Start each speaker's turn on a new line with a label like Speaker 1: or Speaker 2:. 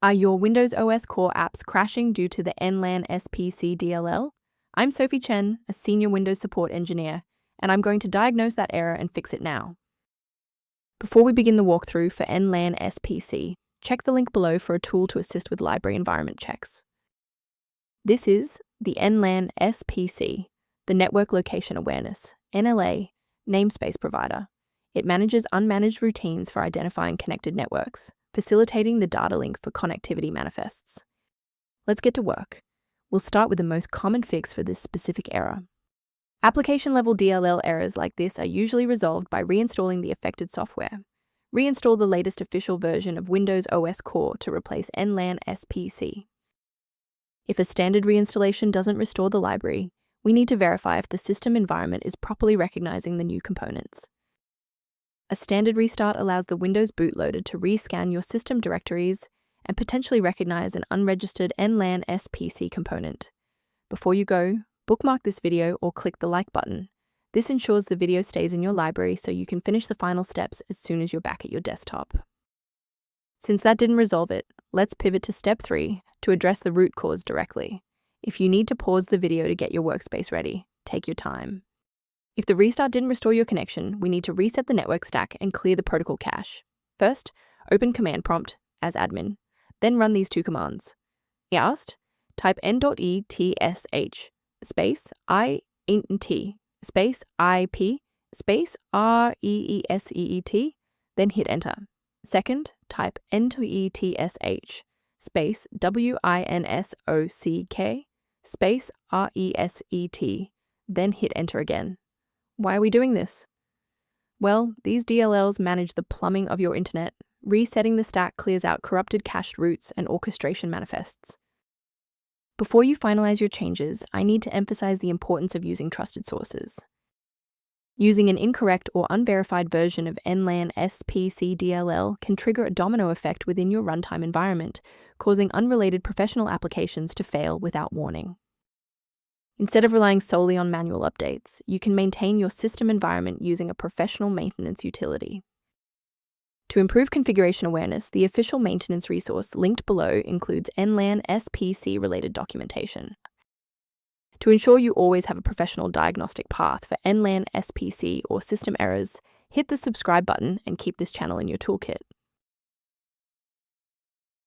Speaker 1: Are your Windows OS core apps crashing due to the NLAN SPC DLL? I'm Sophie Chen, a senior Windows support engineer, and I'm going to diagnose that error and fix it now. Before we begin the walkthrough for NLAN SPC, check the link below for a tool to assist with library environment checks. This is the NLAN SPC, the Network Location Awareness, NLA Namespace Provider. It manages unmanaged routines for identifying connected networks, facilitating the data link for connectivity manifests. Let's get to work. We'll start with the most common fix for this specific error. Application-level DLL errors like this are usually resolved by reinstalling the affected software. Reinstall the latest official version of Windows OS Core to replace NLAN SPC. If a standard reinstallation doesn't restore the library, we need to verify if the system environment is properly recognizing the new components. A standard restart allows the Windows bootloader to rescan your system directories and potentially recognize an unregistered NLAN SPC component. Before you go, bookmark this video or click the like button. This ensures the video stays in your library so you can finish the final steps as soon as you're back at your desktop. Since that didn't resolve it, let's pivot to step 3 to address the root cause directly. If you need to pause the video to get your workspace ready, take your time. If the restart didn't restore your connection, we need to reset the network stack and clear the protocol cache. First, open Command Prompt as admin, then run these two commands. East, type n.etsh space int space ip space reeset, then hit enter. Second, type n.etsh space winsock space reset, then hit enter again. Why are we doing this? Well, these DLLs manage the plumbing of your internet. Resetting the stack clears out corrupted cached routes and orchestration manifests. Before you finalize your changes, I need to emphasize the importance of using trusted sources. Using an incorrect or unverified version of NLAN SPC DLL can trigger a domino effect within your runtime environment, causing unrelated professional applications to fail without warning. Instead of relying solely on manual updates, you can maintain your system environment using a professional maintenance utility. To improve configuration awareness, the official maintenance resource linked below includes NLAN SPC-related documentation. To ensure you always have a professional diagnostic path for NLAN SPC or system errors, hit the subscribe button and keep this channel in your toolkit.